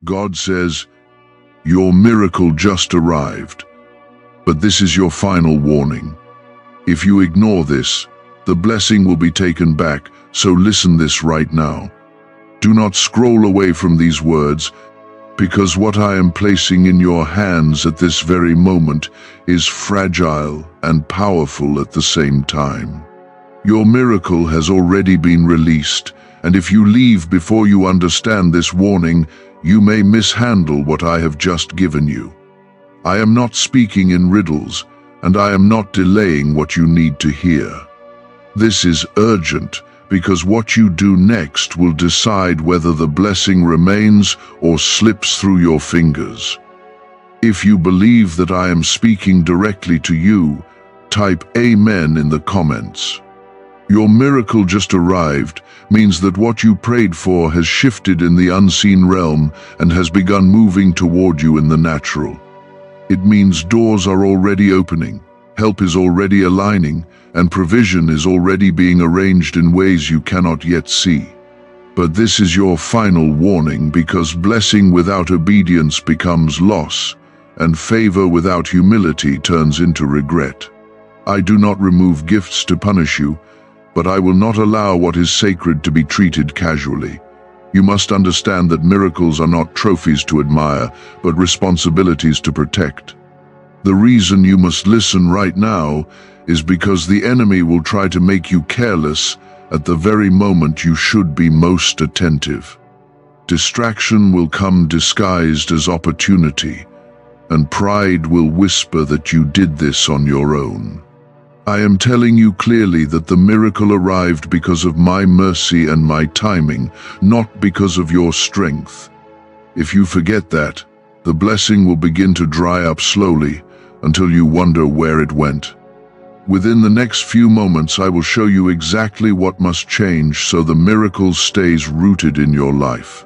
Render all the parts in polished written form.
God says, "Your miracle just arrived." But this is your final warning. If you ignore this, the blessing will be taken back, so listen this right now. Do not scroll away from these words, because what I am placing in your hands at this very moment is fragile and powerful at the same time. Your miracle has already been released, and if you leave before you understand this warning, you may mishandle what I have just given you. I am not speaking in riddles, and I am not delaying what you need to hear. This is urgent, because what you do next will decide whether the blessing remains or slips through your fingers. If you believe that I am speaking directly to you, type Amen in the comments. Your miracle just arrived means that what you prayed for has shifted in the unseen realm and has begun moving toward you in the natural. It means doors are already opening, help is already aligning, and provision is already being arranged in ways you cannot yet see. But this is your final warning, because blessing without obedience becomes loss, and favor without humility turns into regret. I do not remove gifts to punish you, but I will not allow what is sacred to be treated casually. You must understand that miracles are not trophies to admire, but responsibilities to protect. The reason you must listen right now is because the enemy will try to make you careless at the very moment you should be most attentive. Distraction will come disguised as opportunity, and pride will whisper that you did this on your own. I am telling you clearly that the miracle arrived because of my mercy and my timing, not because of your strength. If you forget that, the blessing will begin to dry up slowly until you wonder where it went. Within the next few moments, I will show you exactly what must change so the miracle stays rooted in your life.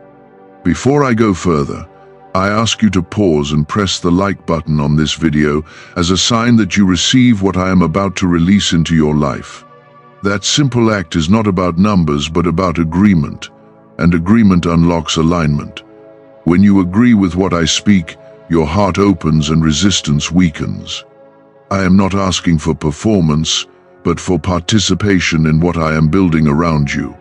Before I go further, I ask you to pause and press the like button on this video as a sign that you receive what I am about to release into your life. That simple act is not about numbers but about agreement, and agreement unlocks alignment. When you agree with what I speak, your heart opens and resistance weakens. I am not asking for performance, but for participation in what I am building around you.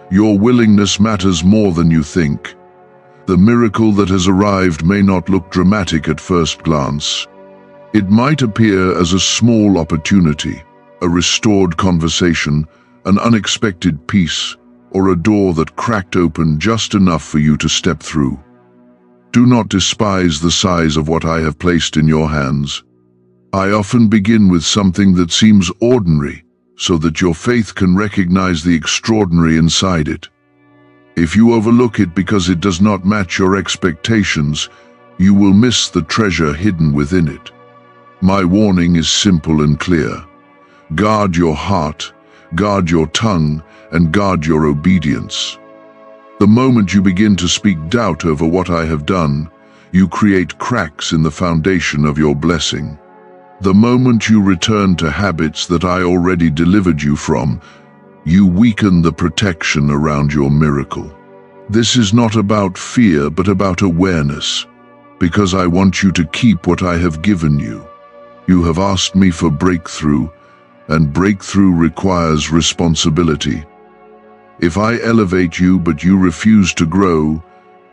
Your willingness matters more than you think. The miracle that has arrived may not look dramatic at first glance. It might appear as a small opportunity, a restored conversation, an unexpected peace, or a door that cracked open just enough for you to step through. Do not despise the size of what I have placed in your hands. I often begin with something that seems ordinary, so that your faith can recognize the extraordinary inside it. If you overlook it because it does not match your expectations, you will miss the treasure hidden within it. My warning is simple and clear. Guard your heart, guard your tongue, and guard your obedience. The moment you begin to speak doubt over what I have done, you create cracks in the foundation of your blessing. The moment you return to habits that I already delivered you from, you weaken the protection around your miracle. This is not about fear, but about awareness, because I want you to keep what I have given you. You have asked me for breakthrough, and breakthrough requires responsibility. If I elevate you but you refuse to grow,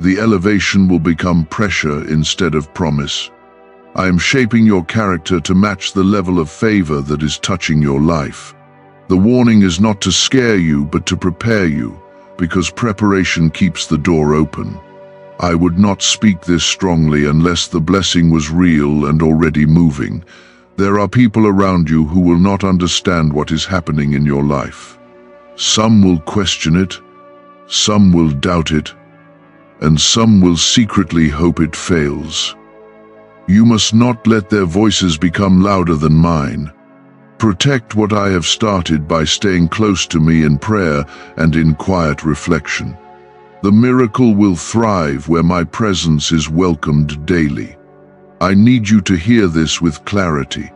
the elevation will become pressure instead of promise. I am shaping your character to match the level of favor that is touching your life. The warning is not to scare you, but to prepare you, because preparation keeps the door open. I would not speak this strongly unless the blessing was real and already moving. There are people around you who will not understand what is happening in your life. Some will question it, some will doubt it, and some will secretly hope it fails. You must not let their voices become louder than mine. Protect what I have started by staying close to me in prayer and in quiet reflection. The miracle will thrive where my presence is welcomed daily. I need you to hear this with clarity.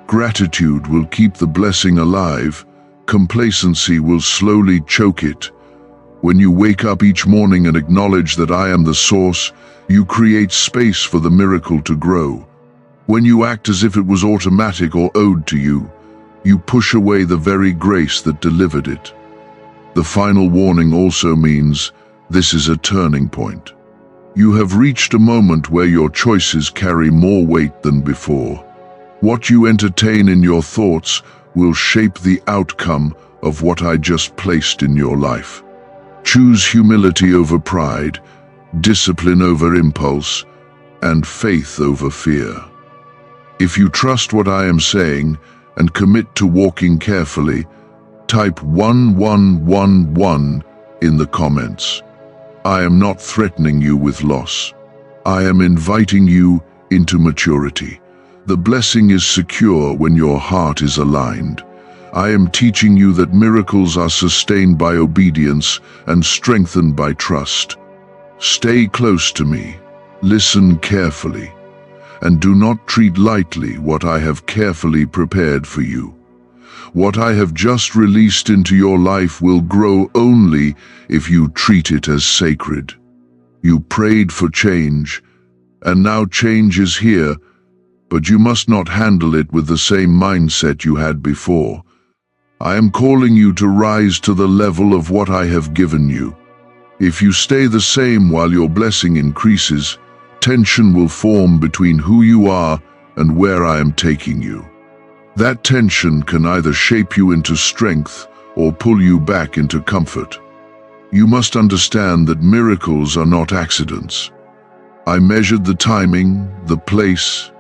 Gratitude will keep the blessing alive, complacency will slowly choke it, When you wake up each morning and acknowledge that I am the source, you create space for the miracle to grow. When you act as if it was automatic or owed to you, you push away the very grace that delivered it. The final warning also means this is a turning point. You have reached a moment where your choices carry more weight than before. What you entertain in your thoughts will shape the outcome of what I just placed in your life. Choose humility over pride, discipline over impulse, and faith over fear. If you trust what I am saying and commit to walking carefully, type 1111 in the comments. I am not threatening you with loss. I am inviting you into maturity. The blessing is secure when your heart is aligned. I am teaching you that miracles are sustained by obedience and strengthened by trust. Stay close to me, listen carefully, and do not treat lightly what I have carefully prepared for you. What I have just released into your life will grow only if you treat it as sacred. You prayed for change, and now change is here, but you must not handle it with the same mindset you had before. I am calling you to rise to the level of what I have given you. If you stay the same while your blessing increases, tension will form between who you are and where I am taking you. That tension can either shape you into strength or pull you back into comfort. You must understand that miracles are not accidents. I measured the timing, the place,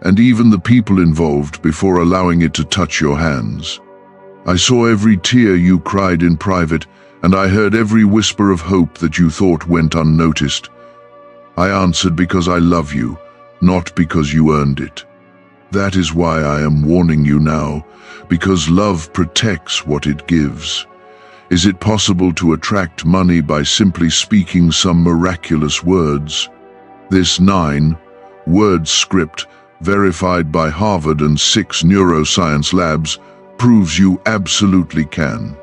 and even the people involved before allowing it to touch your hands. I saw every tear you cried in private, and I heard every whisper of hope that you thought went unnoticed. I answered because I love you, not because you earned it. That is why I am warning you now, because love protects what it gives. Is it possible to attract money by simply speaking some miraculous words? This 9-word script, verified by Harvard and 6 neuroscience labs, proves you absolutely can.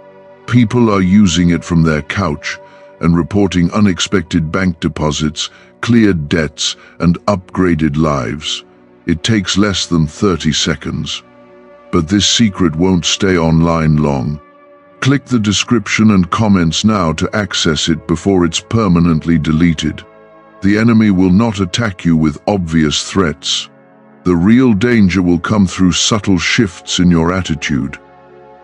People are using it from their couch and reporting unexpected bank deposits, cleared debts, and upgraded lives. It takes less than 30 seconds. But this secret won't stay online long. Click the description and comments now to access it before it's permanently deleted. The enemy will not attack you with obvious threats. The real danger will come through subtle shifts in your attitude.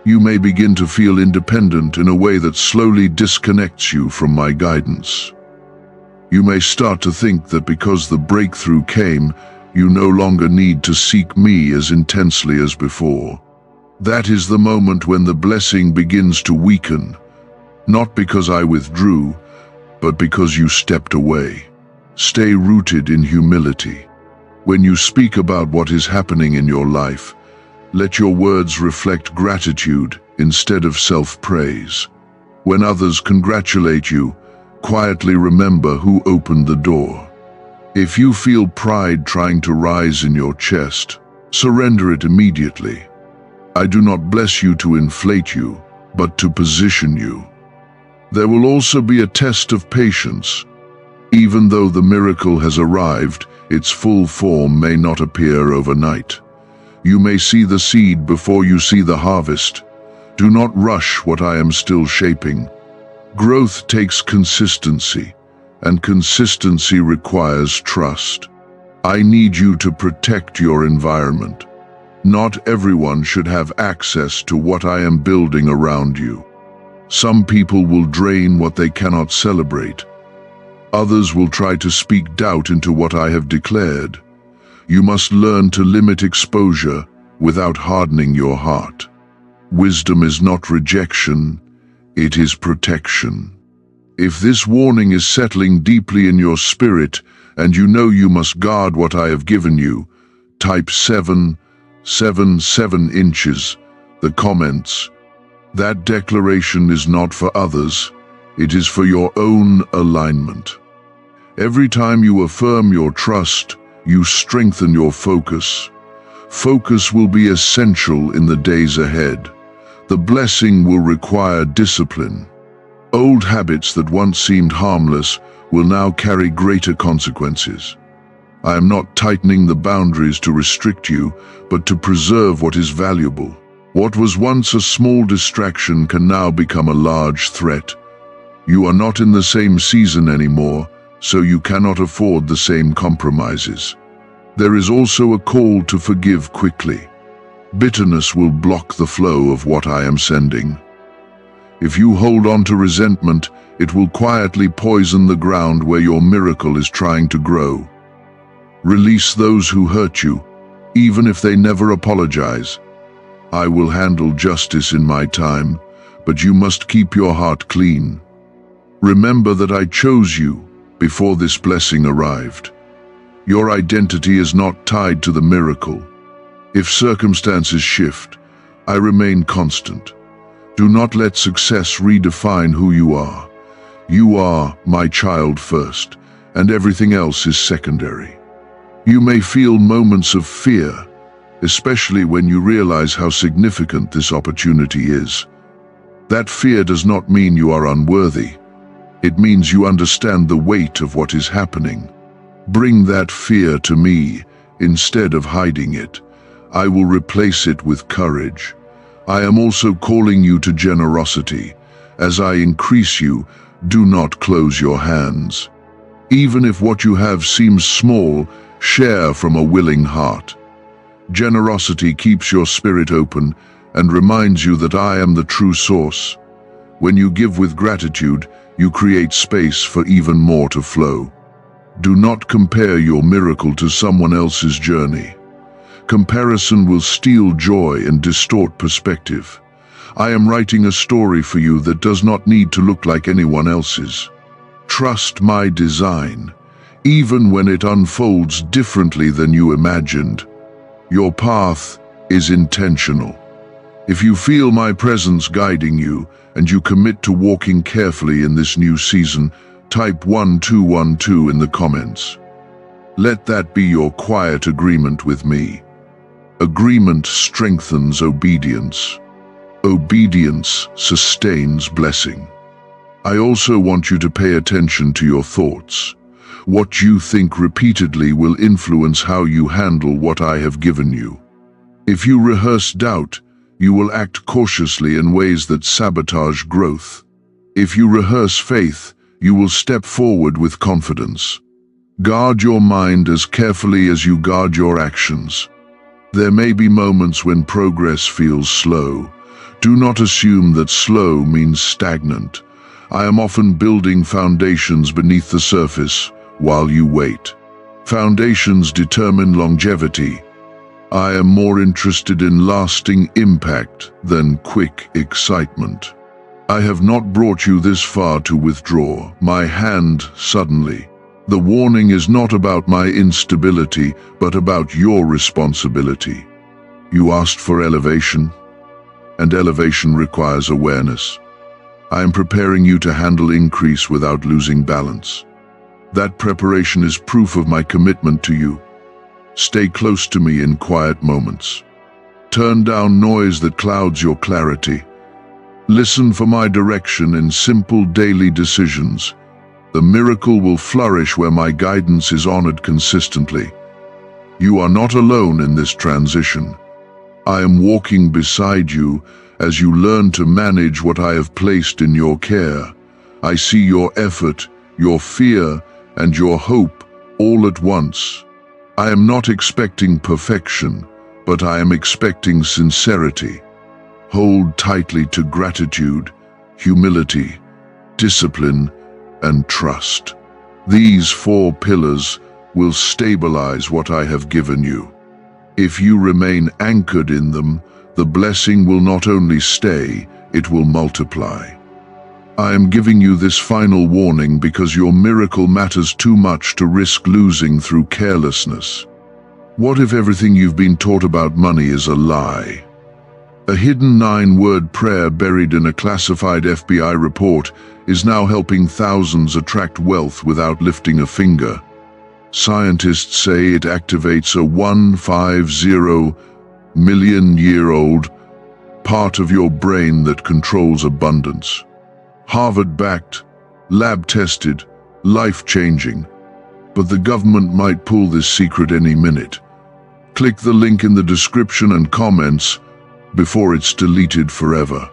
You may begin to feel independent in a way that slowly disconnects you from my guidance. You may start to think that because the breakthrough came, you no longer need to seek me as intensely as before. That is the moment when the blessing begins to weaken, not because I withdrew, but because you stepped away. Stay rooted in humility. When you speak about what is happening in your life, let your words reflect gratitude instead of self-praise. When others congratulate you, quietly remember who opened the door. If you feel pride trying to rise in your chest, surrender it immediately. I do not bless you to inflate you, but to position you. There will also be a test of patience. Even though the miracle has arrived, its full form may not appear overnight. You may see the seed before you see the harvest. Do not rush what I am still shaping. Growth takes consistency, and consistency requires trust. I need you to protect your environment. Not everyone should have access to what I am building around you. Some people will drain what they cannot celebrate. Others will try to speak doubt into what I have declared. You must learn to limit exposure without hardening your heart. Wisdom is not rejection, it is protection. If this warning is settling deeply in your spirit and you know you must guard what I have given you, type 7 inches, the comments. That declaration is not for others, it is for your own alignment. Every time you affirm your trust, you strengthen your focus. Focus will be essential in the days ahead. The blessing will require discipline. Old habits that once seemed harmless will now carry greater consequences. I am not tightening the boundaries to restrict you, but to preserve what is valuable. What was once a small distraction can now become a large threat. You are not in the same season anymore, so you cannot afford the same compromises. There is also a call to forgive quickly. Bitterness will block the flow of what I am sending. If you hold on to resentment, it will quietly poison the ground where your miracle is trying to grow. Release those who hurt you, even if they never apologize. I will handle justice in my time, but you must keep your heart clean. Remember that I chose you before this blessing arrived. Your identity is not tied to the miracle. If circumstances shift, I remain constant. Do not let success redefine who you are. You are my child first, and everything else is secondary. You may feel moments of fear, especially when you realize how significant this opportunity is. That fear does not mean you are unworthy. It means you understand the weight of what is happening. Bring that fear to me instead of hiding it. I will replace it with courage. I am also calling you to generosity. As I increase you, do not close your hands. Even if what you have seems small, share from a willing heart. Generosity keeps your spirit open and reminds you that I am the true source. When you give with gratitude, you create space for even more to flow. Do not compare your miracle to someone else's journey. Comparison will steal joy and distort perspective. I am writing a story for you that does not need to look like anyone else's. Trust my design, even when it unfolds differently than you imagined. Your path is intentional. If you feel my presence guiding you and you commit to walking carefully in this new season, type 1212 in the comments. Let that be your quiet agreement with me. Agreement strengthens obedience. Obedience sustains blessing. I also want you to pay attention to your thoughts. What you think repeatedly will influence how you handle what I have given you. If you rehearse doubt, you will act cautiously in ways that sabotage growth. If you rehearse faith, you will step forward with confidence. Guard your mind as carefully as you guard your actions. There may be moments when progress feels slow. Do not assume that slow means stagnant. I am often building foundations beneath the surface while you wait. Foundations determine longevity. I am more interested in lasting impact than quick excitement. I have not brought you this far to withdraw my hand suddenly. The warning is not about my instability, but about your responsibility. You asked for elevation, and elevation requires awareness. I am preparing you to handle increase without losing balance. That preparation is proof of my commitment to you. Stay close to me in quiet moments. Turn down noise that clouds your clarity. Listen for my direction in simple daily decisions. The miracle will flourish where my guidance is honored consistently. You are not alone in this transition. I am walking beside you as you learn to manage what I have placed in your care. I see your effort, your fear, and your hope all at once. I am not expecting perfection, but I am expecting sincerity. Hold tightly to gratitude, humility, discipline, and trust. These 4 pillars will stabilize what I have given you. If you remain anchored in them, the blessing will not only stay, it will multiply. I am giving you this final warning because your miracle matters too much to risk losing through carelessness. What if everything you've been taught about money is a lie? A hidden 9-word prayer buried in a classified FBI report is now helping thousands attract wealth without lifting a finger. Scientists say it activates a 150-million-year-old part of your brain that controls abundance. Harvard-backed, lab-tested, life-changing. But the government might pull this secret any minute. Click the link in the description and comments before it's deleted forever.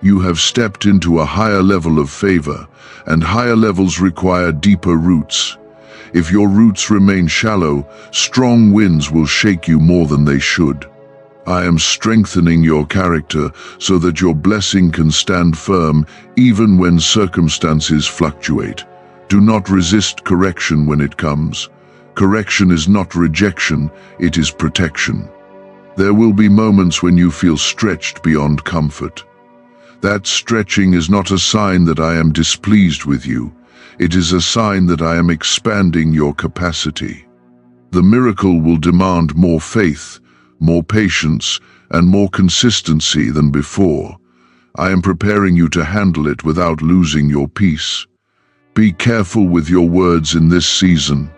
You have stepped into a higher level of favor, and higher levels require deeper roots. If your roots remain shallow, strong winds will shake you more than they should. I am strengthening your character so that your blessing can stand firm even when circumstances fluctuate. Do not resist correction when it comes. Correction is not rejection, it is protection. There will be moments when you feel stretched beyond comfort. That stretching is not a sign that I am displeased with you. It is a sign that I am expanding your capacity. The miracle will demand more faith, more patience, and more consistency than before. I am preparing you to handle it without losing your peace. Be careful with your words in this season.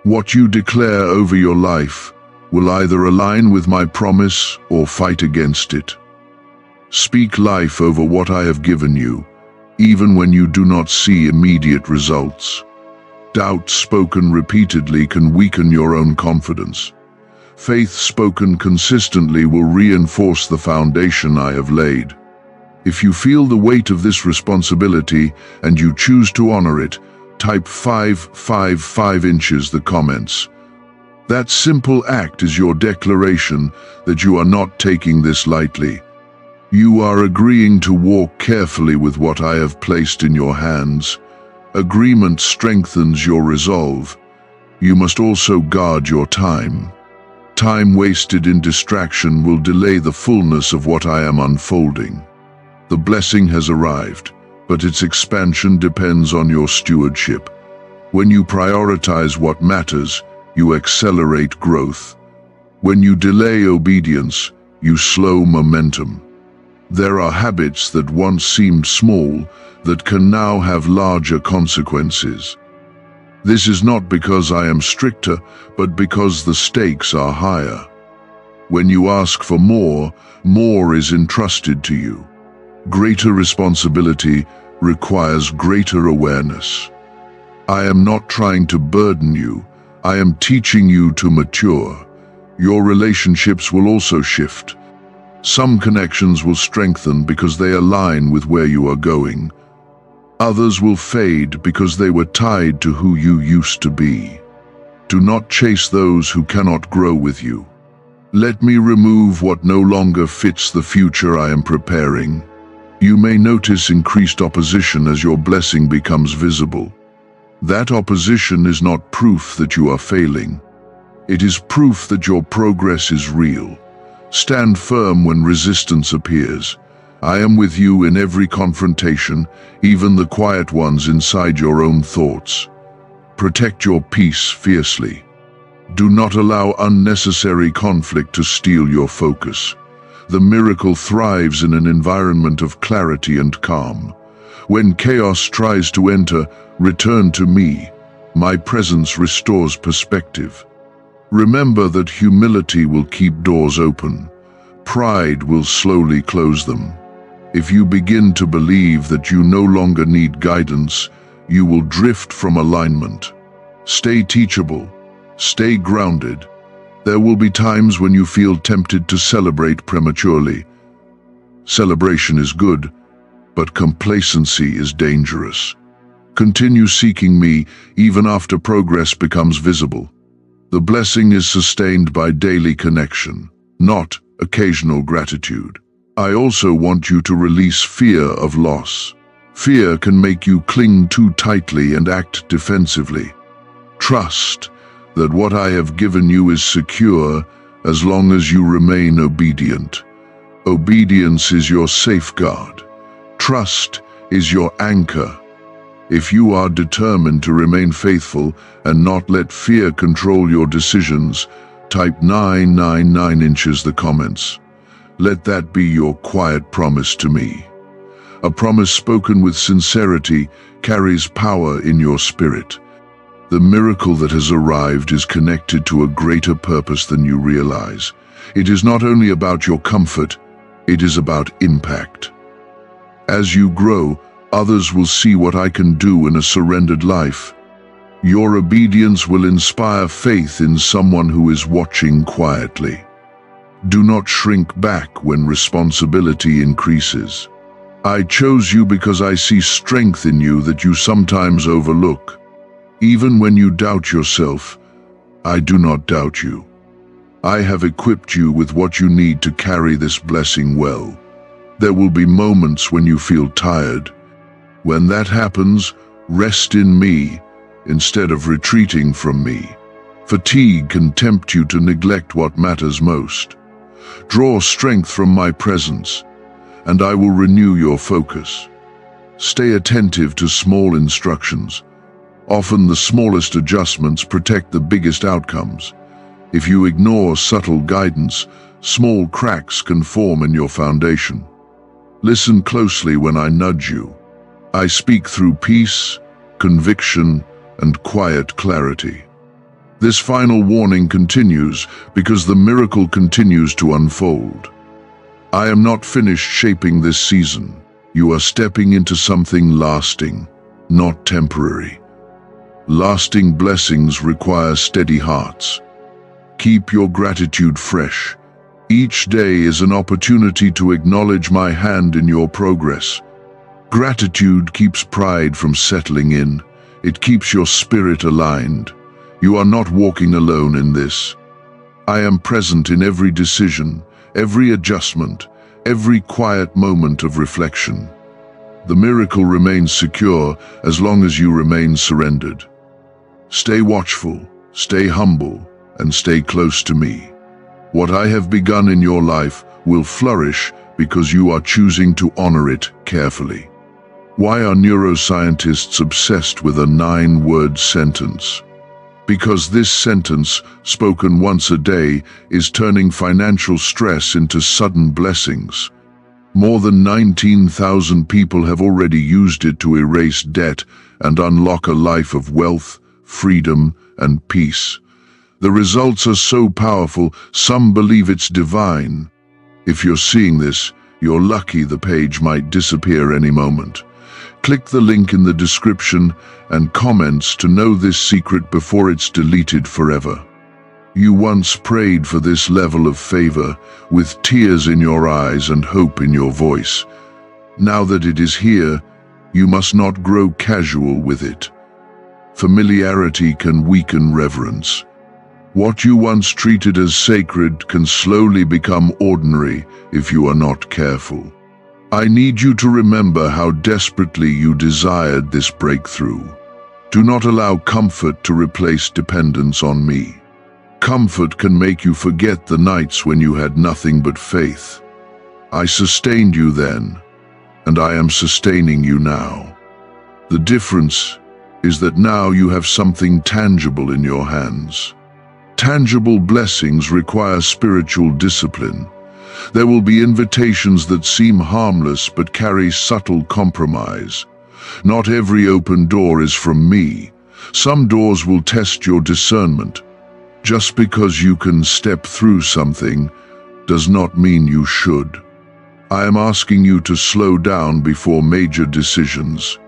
What you declare over your life will either align with my promise or fight against it. Speak life over what I have given you, even when you do not see immediate results. Doubt spoken repeatedly can weaken your own confidence. Faith spoken consistently will reinforce the foundation I have laid. If you feel the weight of this responsibility and you choose to honor it, type 5 inches the comments. That simple act is your declaration that you are not taking this lightly. You are agreeing to walk carefully with what I have placed in your hands. Agreement strengthens your resolve. You must also guard your time. Time wasted in distraction will delay the fullness of what I am unfolding. The blessing has arrived, but its expansion depends on your stewardship. When you prioritize what matters, you accelerate growth. When you delay obedience, you slow momentum. There are habits that once seemed small that can now have larger consequences. This is not because I am stricter, but because the stakes are higher. When you ask for more, more is entrusted to you. Greater responsibility requires greater awareness. I am not trying to burden you. I am teaching you to mature. Your relationships will also shift. Some connections will strengthen because they align with where you are going. Others will fade because they were tied to who you used to be. Do not chase those who cannot grow with you. Let me remove what no longer fits the future I am preparing. You may notice increased opposition as your blessing becomes visible. That opposition is not proof that you are failing. It is proof that your progress is real. Stand firm when resistance appears. I am with you in every confrontation, even the quiet ones inside your own thoughts. Protect your peace fiercely. Do not allow unnecessary conflict to steal your focus. The miracle thrives in an environment of clarity and calm. When chaos tries to enter, return to me. My presence restores perspective. Remember that humility will keep doors open. Pride will slowly close them. If you begin to believe that you no longer need guidance, you will drift from alignment. Stay teachable. Stay grounded. There will be times when you feel tempted to celebrate prematurely. Celebration is good, but complacency is dangerous. Continue seeking me even after progress becomes visible. The blessing is sustained by daily connection, not occasional gratitude. I also want you to release fear of loss. Fear can make you cling too tightly and act defensively. Trust that what I have given you is secure as long as you remain obedient. Obedience is your safeguard. Trust is your anchor. If you are determined to remain faithful and not let fear control your decisions, type 9 inches the comments. Let that be your quiet promise to me. A promise spoken with sincerity carries power in your spirit. The miracle that has arrived is connected to a greater purpose than you realize. It is not only about your comfort, it is about impact. As you grow, Others will see what I can do in a surrendered life. Your obedience will inspire faith in someone who is watching quietly. Do not shrink back when responsibility increases. I chose you because I see strength in you that you sometimes overlook. Even when you doubt yourself, I do not doubt you. I have equipped you with what you need to carry this blessing well. There will be moments when you feel tired. When that happens, rest in me instead of retreating from me. Fatigue can tempt you to neglect what matters most. Draw strength from my presence, and I will renew your focus. Stay attentive to small instructions. Often the smallest adjustments protect the biggest outcomes. If you ignore subtle guidance, small cracks can form in your foundation. Listen closely when I nudge you. I speak through peace, conviction, and quiet clarity. This final warning continues because the miracle continues to unfold. I am not finished shaping this season. You are stepping into something lasting, not temporary. Lasting blessings require steady hearts. Keep your gratitude fresh. Each day is an opportunity to acknowledge my hand in your progress. Gratitude keeps pride from settling in. It keeps your spirit aligned. You are not walking alone in this. I am present in every decision, every adjustment, every quiet moment of reflection. The miracle remains secure as long as you remain surrendered. Stay watchful, stay humble, and stay close to me. What I have begun in your life will flourish because you are choosing to honor it carefully. Why are neuroscientists obsessed with a 9-word sentence? Because this sentence, spoken once a day, is turning financial stress into sudden blessings. More than 19,000 people have already used it to erase debt and unlock a life of wealth, freedom, and peace. The results are so powerful, some believe it's divine. If you're seeing this, you're lucky. The page might disappear any moment. Click the link in the description and comments to know this secret before it's deleted forever. You once prayed for this level of favor with tears in your eyes and hope in your voice. Now that it is here, you must not grow casual with it. Familiarity can weaken reverence. What you once treated as sacred can slowly become ordinary if you are not careful. I need you to remember how desperately you desired this breakthrough. Do not allow comfort to replace dependence on me. Comfort can make you forget the nights when you had nothing but faith. I sustained you then, and I am sustaining you now. The difference is that now you have something tangible in your hands. Tangible blessings require spiritual discipline. There will be invitations that seem harmless but carry subtle compromise. Not every open door is from me. Some doors will test your discernment. Just because you can step through something does not mean you should. I am asking you to slow down before major decisions.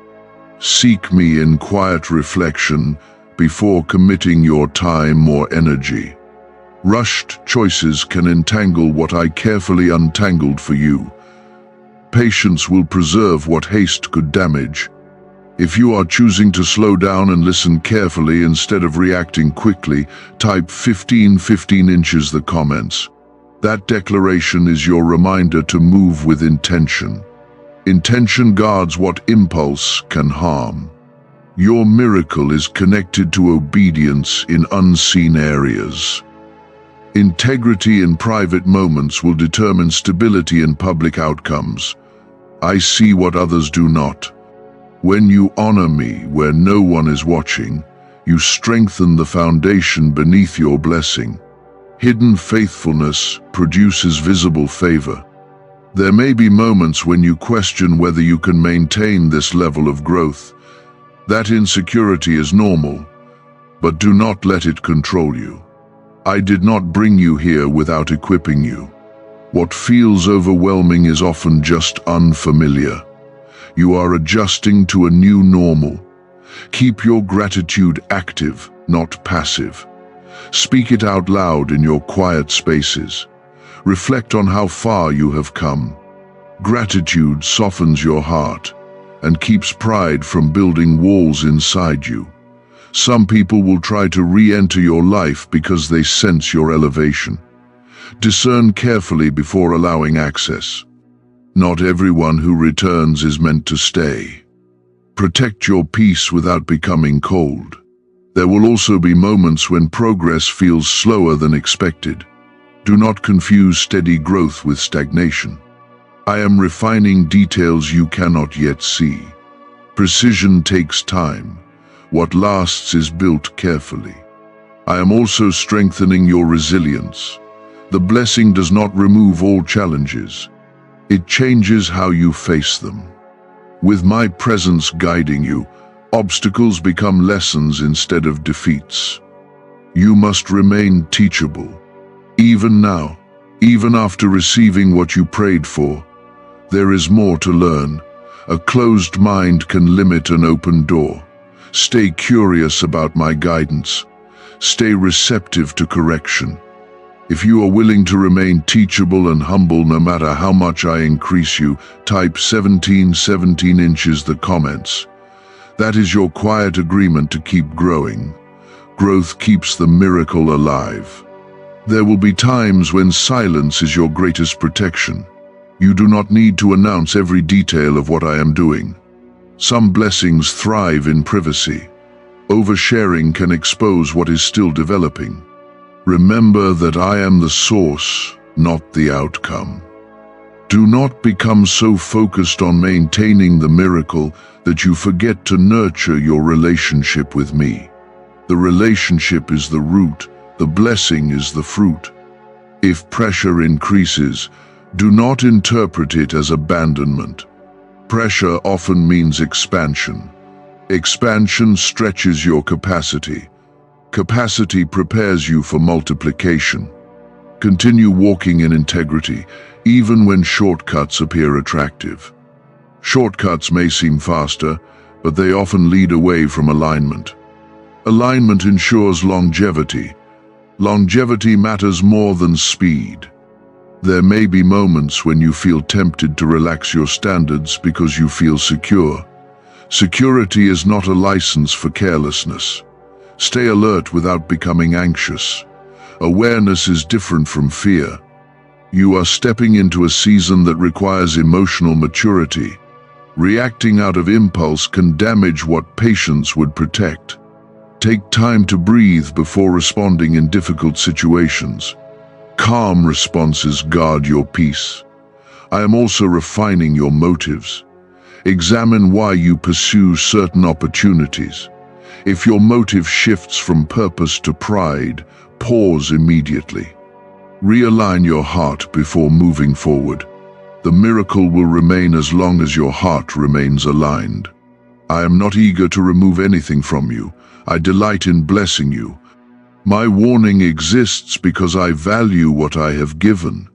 Seek me in quiet reflection before committing your time or energy. Rushed choices can entangle what I carefully untangled for you. Patience will preserve what haste could damage. If you are choosing to slow down and listen carefully instead of reacting quickly, type 15 inches the comments. That declaration is your reminder to move with intention. Intention guards what impulse can harm. Your miracle is connected to obedience in unseen areas. Integrity in private moments will determine stability in public outcomes. I see what others do not. When you honor me where no one is watching, you strengthen the foundation beneath your blessing. Hidden faithfulness produces visible favor. There may be moments when you question whether you can maintain this level of growth. That insecurity is normal, but do not let it control you. I did not bring you here without equipping you. What feels overwhelming is often just unfamiliar. You are adjusting to a new normal. Keep your gratitude active, not passive. Speak it out loud in your quiet spaces. Reflect on how far you have come. Gratitude softens your heart and keeps pride from building walls inside you. Some people will try to re-enter your life because they sense your elevation. Discern carefully before allowing access. Not everyone who returns is meant to stay. Protect your peace without becoming cold. There will also be moments when progress feels slower than expected. Do not confuse steady growth with stagnation. I am refining details you cannot yet see. Precision takes time. What lasts is built carefully. I am also strengthening your resilience. The blessing does not remove all challenges. It changes how you face them. With my presence guiding you, obstacles become lessons instead of defeats. You must remain teachable. Even now, even after receiving what you prayed for, there is more to learn. A closed mind can limit an open door. Stay curious about my guidance. Stay receptive to correction. If you are willing to remain teachable and humble no matter how much I increase you, type 17 inches the comments. That is your quiet agreement to keep growing. Growth keeps the miracle alive. There will be times when silence is your greatest protection. You do not need to announce every detail of what I am doing. Some blessings thrive in privacy. Oversharing can expose what is still developing. Remember that I am the source, not the outcome. Do not become so focused on maintaining the miracle that you forget to nurture your relationship with me. The relationship is the root, the blessing is the fruit. If pressure increases, do not interpret it as abandonment. Pressure often means expansion. Expansion stretches your capacity. Capacity prepares you for multiplication. Continue walking in integrity, even when shortcuts appear attractive. Shortcuts may seem faster, but they often lead away from alignment. Alignment ensures longevity. Longevity matters more than speed. There may be moments when you feel tempted to relax your standards because you feel secure. Security is not a license for carelessness. Stay alert without becoming anxious. Awareness is different from fear. You are stepping into a season that requires emotional maturity. Reacting out of impulse can damage what patience would protect. Take time to breathe before responding in difficult situations. Calm responses guard your peace. I am also refining your motives. Examine why you pursue certain opportunities. If your motive shifts from purpose to pride, pause immediately. Realign your heart before moving forward. The miracle will remain as long as your heart remains aligned. I am not eager to remove anything from you. I delight in blessing you. My warning exists because I value what I have given.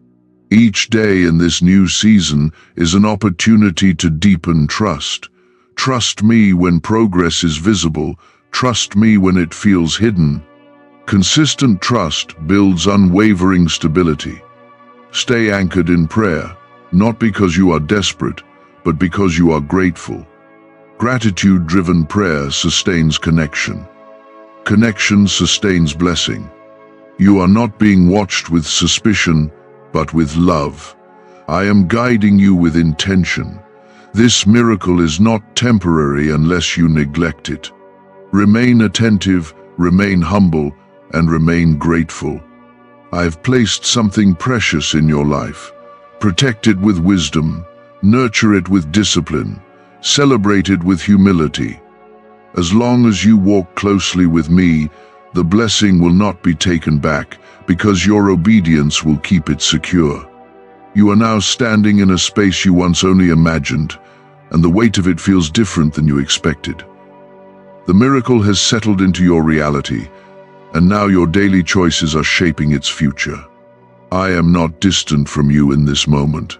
Each day in this new season is an opportunity to deepen trust. Trust me when progress is visible. Trust me when it feels hidden. Consistent trust builds unwavering stability. Stay anchored in prayer, not because you are desperate, but because you are grateful. Gratitude-driven prayer sustains connection. Connection sustains blessing. You are not being watched with suspicion, but with love. I am guiding you with intention. This miracle is not temporary unless you neglect it. Remain attentive, remain humble, and remain grateful. I have placed something precious in your life. Protect it with wisdom, nurture it with discipline, celebrate it with humility. As long as you walk closely with me, the blessing will not be taken back because your obedience will keep it secure. You are now standing in a space you once only imagined, and the weight of it feels different than you expected. The miracle has settled into your reality, and now your daily choices are shaping its future. I am not distant from you in this moment.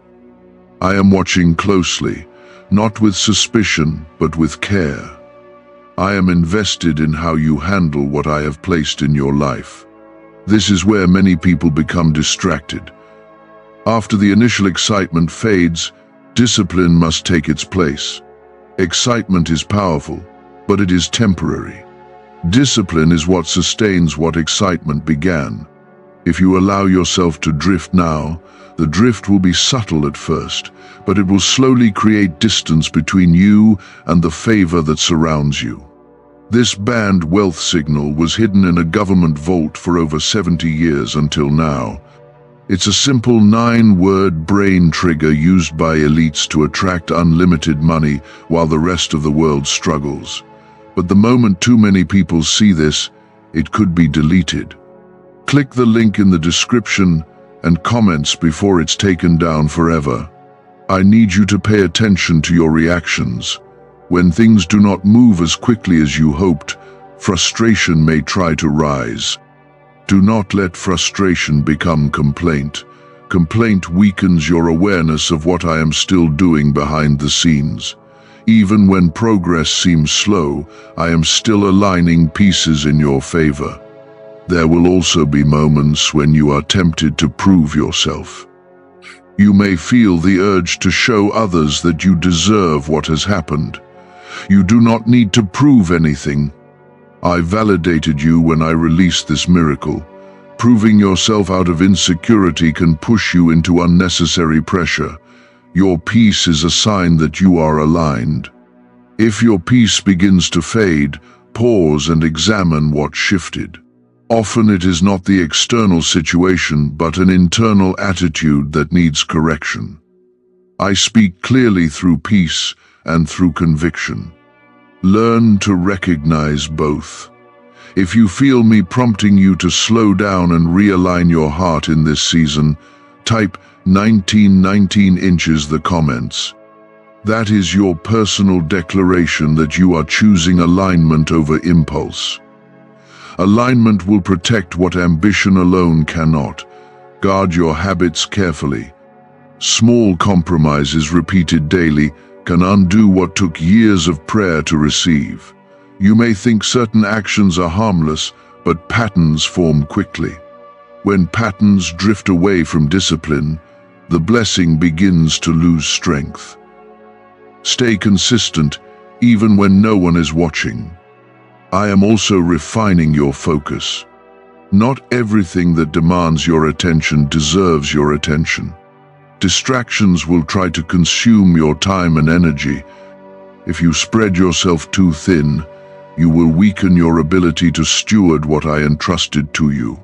I am watching closely, not with suspicion, but with care. I am invested in how you handle what I have placed in your life. This is where many people become distracted. After the initial excitement fades, discipline must take its place. Excitement is powerful, but it is temporary. Discipline is what sustains what excitement began. If you allow yourself to drift now, the drift will be subtle at first, but it will slowly create distance between you and the favor that surrounds you. This banned wealth signal was hidden in a government vault for over 70 years until now. It's a simple 9-word brain trigger used by elites to attract unlimited money while the rest of the world struggles. But the moment too many people see this, it could be deleted. Click the link in the description and comments before it's taken down forever. I need you to pay attention to your reactions. When things do not move as quickly as you hoped, frustration may try to rise. Do not let frustration become complaint. Complaint weakens your awareness of what I am still doing behind the scenes. Even when progress seems slow, I am still aligning pieces in your favor. There will also be moments when you are tempted to prove yourself. You may feel the urge to show others that you deserve what has happened. You do not need to prove anything. I validated you when I released this miracle. Proving yourself out of insecurity can push you into unnecessary pressure. Your peace is a sign that you are aligned. If your peace begins to fade, pause and examine what shifted. Often it is not the external situation, but an internal attitude that needs correction. I speak clearly through peace and through conviction. Learn to recognize both. If you feel me prompting you to slow down and realign your heart in this season, type 1919 inches the comments. That is your personal declaration that you are choosing alignment over impulse. Alignment will protect what ambition alone cannot. Guard your habits carefully. Small compromises repeated daily can undo what took years of prayer to receive. You may think certain actions are harmless, but patterns form quickly. When patterns drift away from discipline, the blessing begins to lose strength. Stay consistent, even when no one is watching. I am also refining your focus. Not everything that demands your attention deserves your attention. Distractions will try to consume your time and energy. If you spread yourself too thin, you will weaken your ability to steward what I entrusted to you.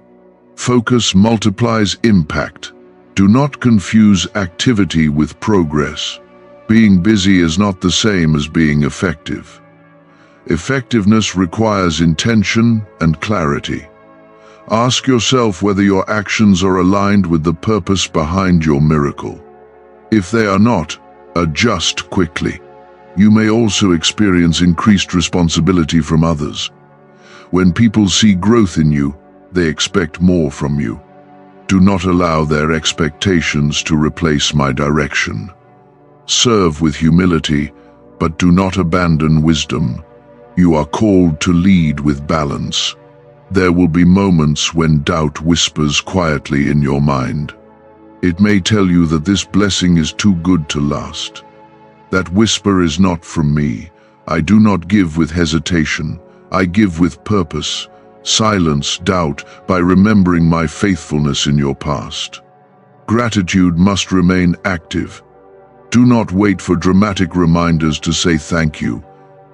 Focus multiplies impact. Do not confuse activity with progress. Being busy is not the same as being effective. Effectiveness requires intention and clarity. Ask yourself whether your actions are aligned with the purpose behind your miracle. If they are not, adjust quickly. You may also experience increased responsibility from others. When people see growth in you, they expect more from you. Do not allow their expectations to replace my direction. Serve with humility, but do not abandon wisdom. You are called to lead with balance. There will be moments when doubt whispers quietly in your mind. It may tell you that this blessing is too good to last. That whisper is not from me. I do not give with hesitation. I give with purpose. Silence doubt by remembering my faithfulness in your past. Gratitude must remain active. Do not wait for dramatic reminders to say thank you.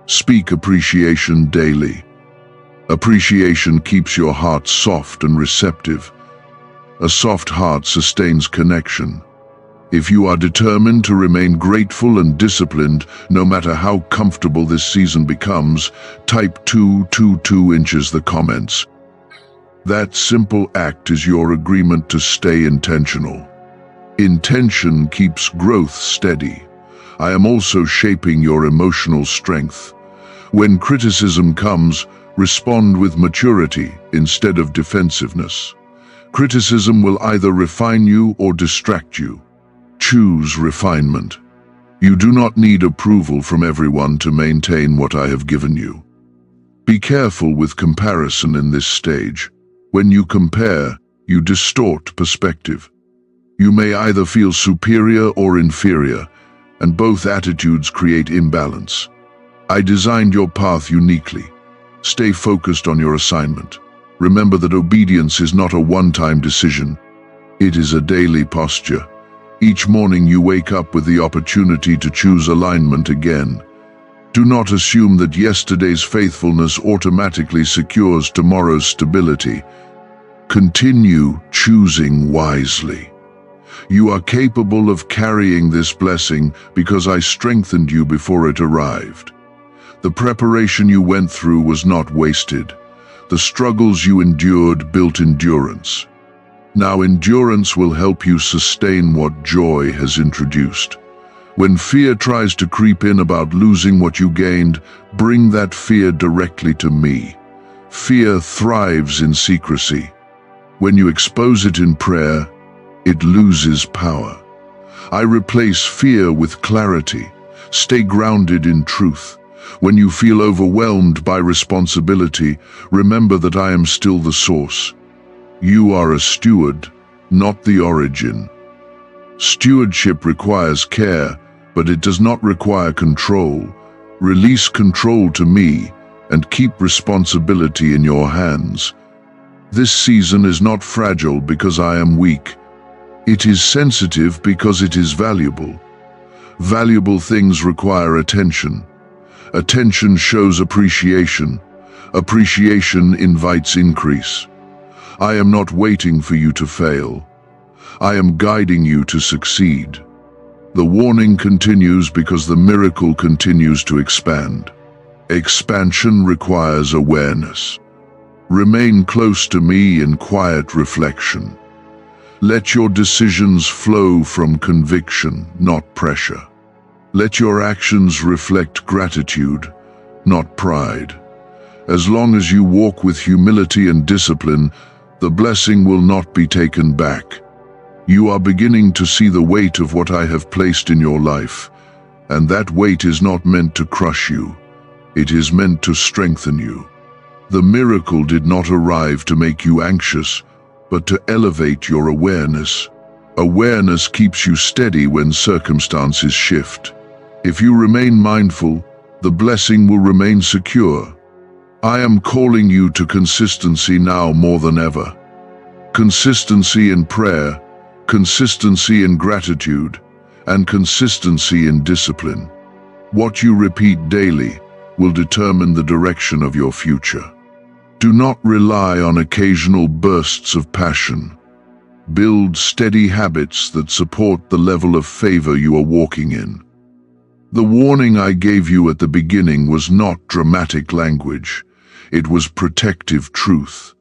Speak appreciation daily. Appreciation keeps your heart soft and receptive. A soft heart sustains connection. If you are determined to remain grateful and disciplined, no matter how comfortable this season becomes, type 222 inches the comments. That simple act is your agreement to stay intentional. Intention keeps growth steady. I am also shaping your emotional strength. When criticism comes, respond with maturity instead of defensiveness. Criticism will either refine you or distract you. Choose refinement. You do not need approval from everyone to maintain what I have given you. Be careful with comparison in this stage. When you compare, you distort perspective. You may either feel superior or inferior, and both attitudes create imbalance. I designed your path uniquely. Stay focused on your assignment. Remember that obedience is not a one-time decision. It is a daily posture. Each morning you wake up with the opportunity to choose alignment again. Do not assume that yesterday's faithfulness automatically secures tomorrow's stability. Continue choosing wisely. You are capable of carrying this blessing because I strengthened you before it arrived. The preparation you went through was not wasted. The struggles you endured built endurance. Now endurance will help you sustain what joy has introduced. When fear tries to creep in about losing what you gained, bring that fear directly to me. Fear thrives in secrecy. When you expose it in prayer, it loses power. I replace fear with clarity. Stay grounded in truth. When you feel overwhelmed by responsibility, remember that I am still the source. You are a steward, not the origin. Stewardship requires care, but it does not require control. Release control to me and keep responsibility in your hands. This season is not fragile because I am weak. It is sensitive because it is valuable. Valuable things require attention. Attention shows appreciation. Appreciation invites increase. I am not waiting for you to fail. I am guiding you to succeed. The warning continues because the miracle continues to expand. Expansion requires awareness. Remain close to me in quiet reflection. Let your decisions flow from conviction, not pressure. Let your actions reflect gratitude, not pride. As long as you walk with humility and discipline, the blessing will not be taken back. You are beginning to see the weight of what I have placed in your life, and that weight is not meant to crush you. It is meant to strengthen you. The miracle did not arrive to make you anxious, but to elevate your awareness. Awareness keeps you steady when circumstances shift. If you remain mindful, the blessing will remain secure. I am calling you to consistency now more than ever. Consistency in prayer, consistency in gratitude, and consistency in discipline. What you repeat daily will determine the direction of your future. Do not rely on occasional bursts of passion. Build steady habits that support the level of favor you are walking in. The warning I gave you at the beginning was not dramatic language. It was protective truth.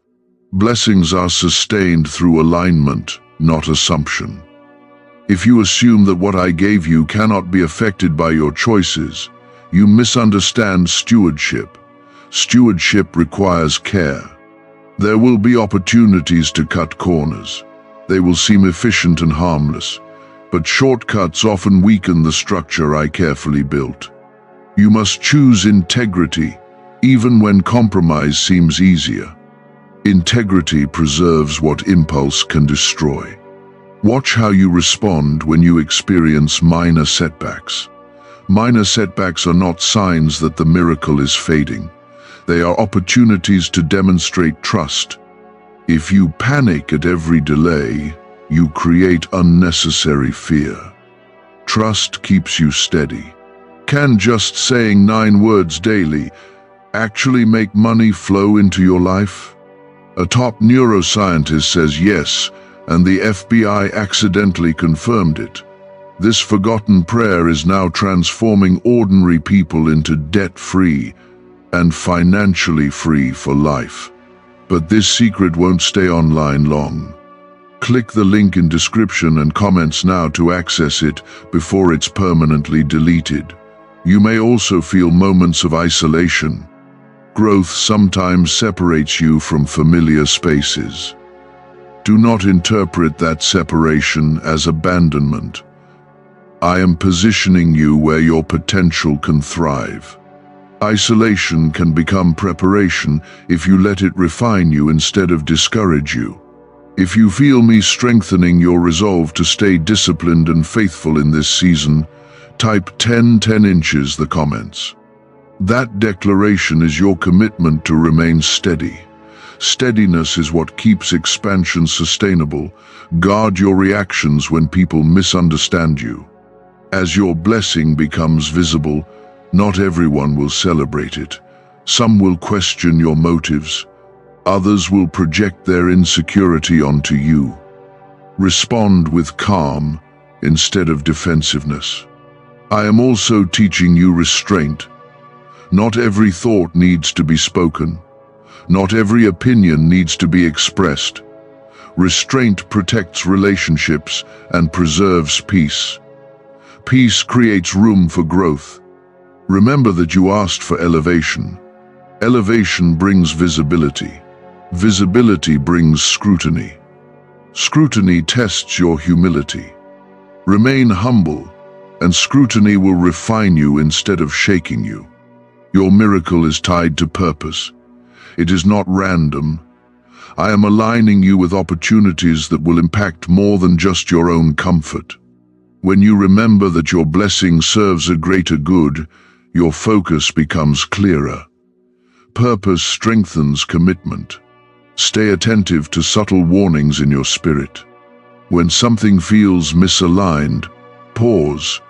Blessings are sustained through alignment, not assumption. If you assume that what I gave you cannot be affected by your choices, you misunderstand stewardship. Stewardship requires care. There will be opportunities to cut corners. They will seem efficient and harmless, but shortcuts often weaken the structure I carefully built. You must choose integrity, even when compromise seems easier. Integrity preserves what impulse can destroy. Watch how you respond when you experience minor setbacks. Minor setbacks are not signs that the miracle is fading. They are opportunities to demonstrate trust. If you panic at every delay, you create unnecessary fear. Trust keeps you steady. Can just saying 9 words daily actually make money flow into your life? A top neuroscientist says yes, and the FBI accidentally confirmed it. This forgotten prayer is now transforming ordinary people into debt-free and financially free for life. But this secret won't stay online long. Click the link in description and comments now to access it before it's permanently deleted. You may also feel moments of isolation. Growth sometimes separates you from familiar spaces. Do not interpret that separation as abandonment. I am positioning you where your potential can thrive. Isolation can become preparation if you let it refine you instead of discourage you. If you feel me strengthening your resolve to stay disciplined and faithful in this season, type 10 inches the comments. That declaration is your commitment to remain steady. Steadiness is what keeps expansion sustainable. Guard your reactions when people misunderstand you. As your blessing becomes visible, not everyone will celebrate it. Some will question your motives. Others will project their insecurity onto you. Respond with calm instead of defensiveness. I am also teaching you restraint. Not every thought needs to be spoken. Not every opinion needs to be expressed. Restraint protects relationships and preserves peace. Peace creates room for growth. Remember that you asked for elevation. Elevation brings visibility. Visibility brings scrutiny. Scrutiny tests your humility. Remain humble, and scrutiny will refine you instead of shaking you. Your miracle is tied to purpose. It is not random. I am aligning you with opportunities that will impact more than just your own comfort. When you remember that your blessing serves a greater good, your focus becomes clearer. Purpose strengthens commitment. Stay attentive to subtle warnings in your spirit. When something feels misaligned, pause.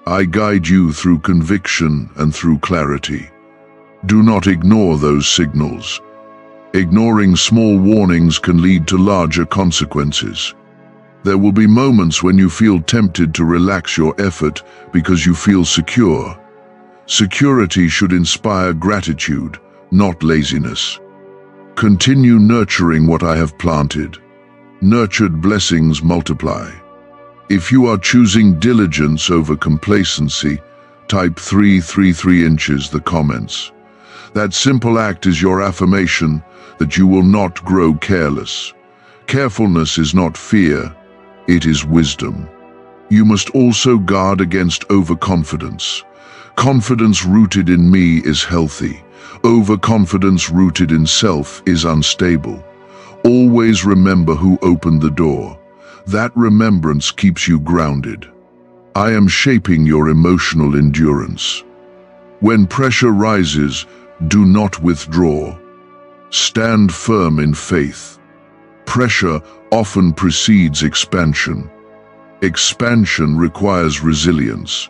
I guide you through conviction and through clarity. Do not ignore those signals. Ignoring small warnings can lead to larger consequences. There will be moments when you feel tempted to relax your effort because you feel secure. Security should inspire gratitude, not laziness. Continue nurturing what I have planted. Nurtured blessings multiply. If you are choosing diligence over complacency, type 3 inches the comments. That simple act is your affirmation that you will not grow careless. Carefulness is not fear, it is wisdom. You must also guard against overconfidence. Confidence rooted in me is healthy. Overconfidence rooted in self is unstable. Always remember who opened the door. That remembrance keeps you grounded. I am shaping your emotional endurance. When pressure rises, do not withdraw. Stand firm in faith. Pressure often precedes expansion. Expansion requires resilience.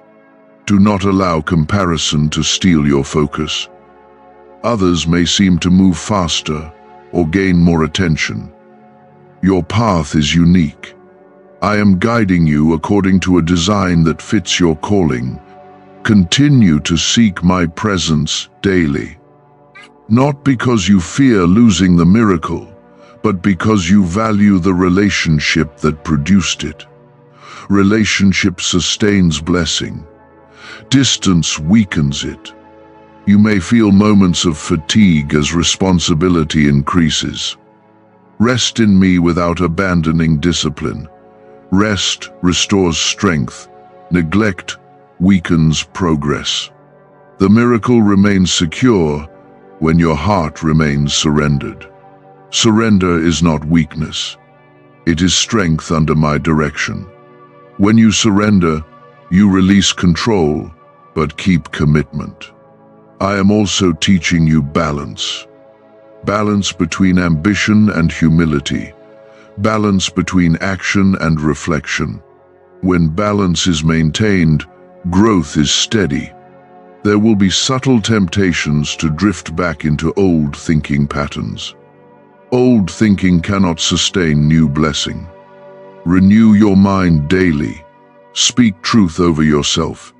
Do not allow comparison to steal your focus. Others may seem to move faster or gain more attention. Your path is unique. I am guiding you according to a design that fits your calling. Continue to seek my presence daily. Not because you fear losing the miracle, but because you value the relationship that produced it. Relationship sustains blessing. Distance weakens it. You may feel moments of fatigue as responsibility increases. Rest in me without abandoning discipline. Rest restores strength. Neglect weakens progress. The miracle remains secure when your heart remains surrendered. Surrender is not weakness. It is strength under my direction. When you surrender, you release control, but keep commitment. I am also teaching you balance. Balance between ambition and humility. Balance between action and reflection. When balance is maintained, growth is steady. There will be subtle temptations to drift back into old thinking patterns. Old thinking cannot sustain new blessing. Renew your mind daily. Speak truth over yourself.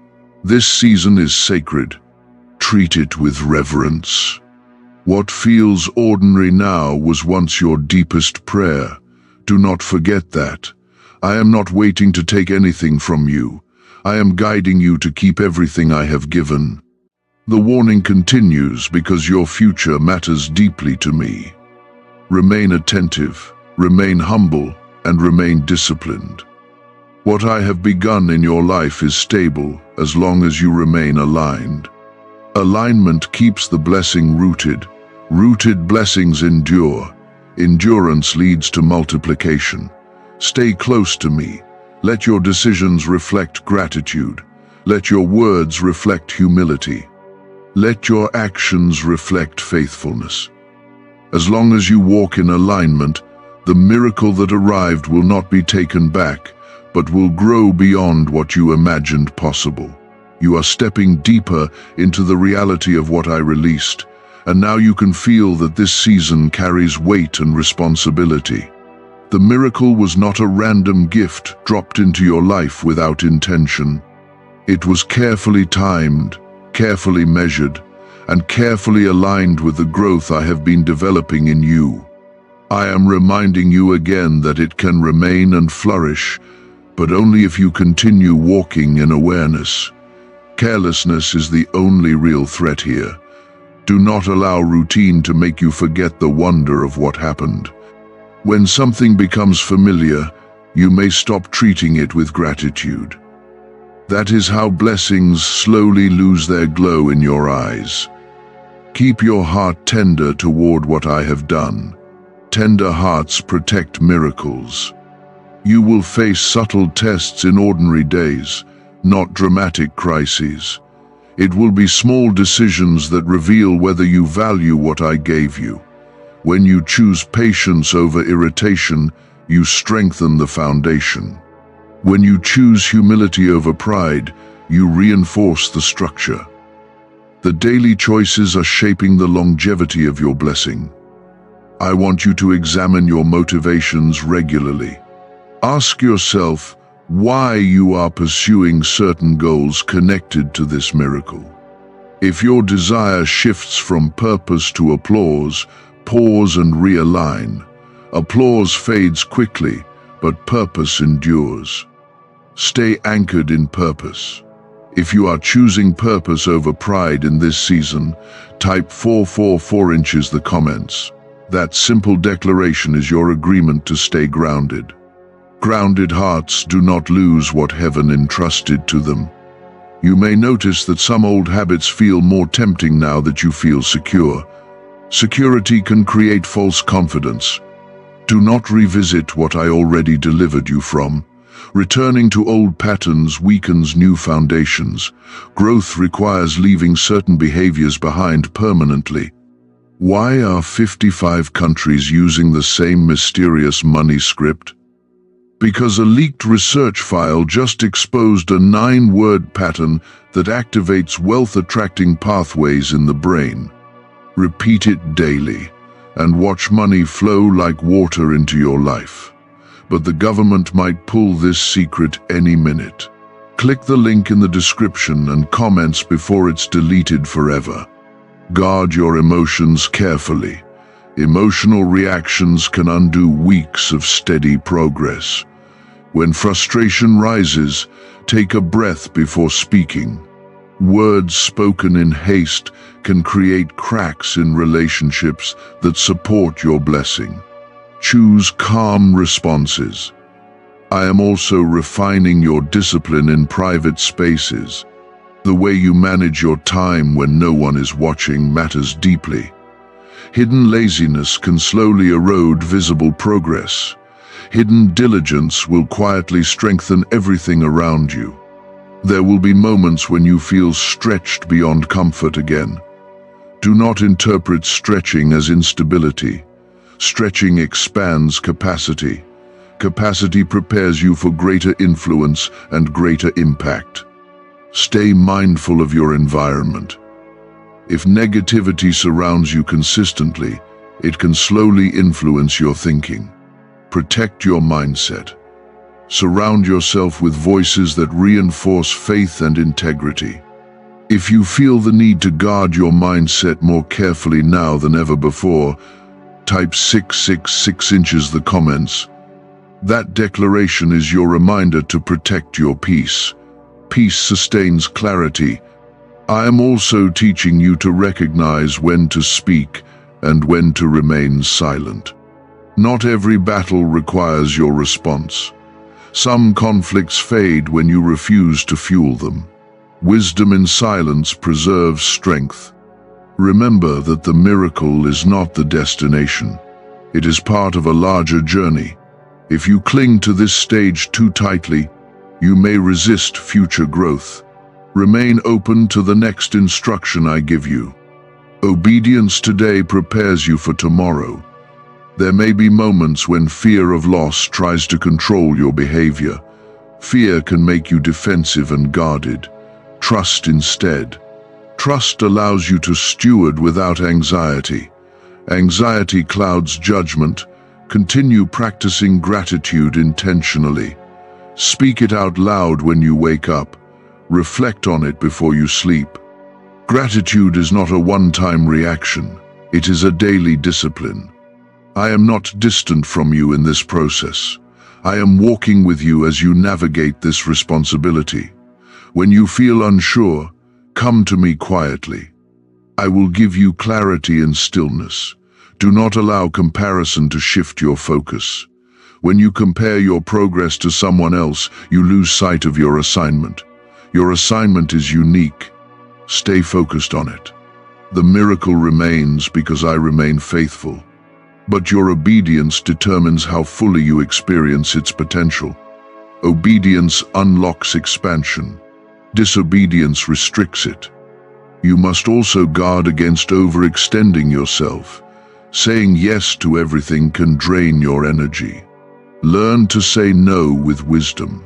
This season is sacred. Treat it with reverence. What feels ordinary now was once your deepest prayer. Do not forget that. I am not waiting to take anything from you. I am guiding you to keep everything I have given. The warning continues because your future matters deeply to me. Remain attentive, remain humble, and remain disciplined. What I have begun in your life is stable as long as you remain aligned. Alignment keeps the blessing rooted. Rooted blessings endure. Endurance leads to multiplication. Stay close to me. Let your decisions reflect gratitude. Let your words reflect humility. Let your actions reflect faithfulness. As long as you walk in alignment, the miracle that arrived will not be taken back, but will grow beyond what you imagined possible. You are stepping deeper into the reality of what I released, and now you can feel that this season carries weight and responsibility. The miracle was not a random gift dropped into your life without intention. It was carefully timed, carefully measured, and carefully aligned with the growth I have been developing in you. I am reminding you again that it can remain and flourish, but only if you continue walking in awareness. Carelessness is the only real threat here. Do not allow routine to make you forget the wonder of what happened. When something becomes familiar, you may stop treating it with gratitude. That is how blessings slowly lose their glow in your eyes. Keep your heart tender toward what I have done. Tender hearts protect miracles. You will face subtle tests in ordinary days, not dramatic crises. It will be small decisions that reveal whether you value what I gave you. When you choose patience over irritation, you strengthen the foundation. When you choose humility over pride, you reinforce the structure. The daily choices are shaping the longevity of your blessing. I want you to examine your motivations regularly. Ask yourself why you are pursuing certain goals connected to this miracle. If your desire shifts from purpose to applause, pause and realign. Applause fades quickly, but purpose endures. Stay anchored in purpose. If you are choosing purpose over pride in this season, type 444 inches the comments. That simple declaration is your agreement to stay grounded. Grounded hearts do not lose what heaven entrusted to them. You may notice that some old habits feel more tempting now that you feel secure. Security can create false confidence. Do not revisit what I already delivered you from. Returning to old patterns weakens new foundations. Growth requires leaving certain behaviors behind permanently. Why are 55 countries using the same mysterious money script? Because a leaked research file just exposed a 9-word pattern that activates wealth-attracting pathways in the brain. Repeat it daily, and watch money flow like water into your life. But the government might pull this secret any minute. Click the link in the description and comments before it's deleted forever. Guard your emotions carefully. Emotional reactions can undo weeks of steady progress. When frustration rises, take a breath before speaking. Words spoken in haste can create cracks in relationships that support your blessing. Choose calm responses. I am also refining your discipline in private spaces. The way you manage your time when no one is watching matters deeply. Hidden laziness can slowly erode visible progress. Hidden diligence will quietly strengthen everything around you. There will be moments when you feel stretched beyond comfort again. Do not interpret stretching as instability. Stretching expands capacity. Capacity prepares you for greater influence and greater impact. Stay mindful of your environment. If negativity surrounds you consistently, it can slowly influence your thinking. Protect your mindset. Surround yourself with voices that reinforce faith and integrity. If you feel the need to guard your mindset more carefully now than ever before, type 666 inches the comments. That declaration is your reminder to protect your peace. Peace sustains clarity. I am also teaching you to recognize when to speak and when to remain silent. Not every battle requires your response. Some conflicts fade when you refuse to fuel them. Wisdom in silence preserves strength. Remember that the miracle is not the destination. It is part of a larger journey. If you cling to this stage too tightly, you may resist future growth. Remain open to the next instruction I give you. Obedience today prepares you for tomorrow. There may be moments when fear of loss tries to control your behavior. Fear can make you defensive and guarded. Trust instead. Trust allows you to steward without anxiety. Anxiety clouds judgment. Continue practicing gratitude intentionally. Speak it out loud when you wake up. Reflect on it before you sleep. Gratitude is not a one-time reaction. It is a daily discipline. I am not distant from you in this process. I am walking with you as you navigate this responsibility. When you feel unsure, come to me quietly. I will give you clarity and stillness. Do not allow comparison to shift your focus. When you compare your progress to someone else, you lose sight of your assignment. Your assignment is unique. Stay focused on it. The miracle remains because I remain faithful. But your obedience determines how fully you experience its potential. Obedience unlocks expansion. Disobedience restricts it. You must also guard against overextending yourself. Saying yes to everything can drain your energy. Learn to say no with wisdom.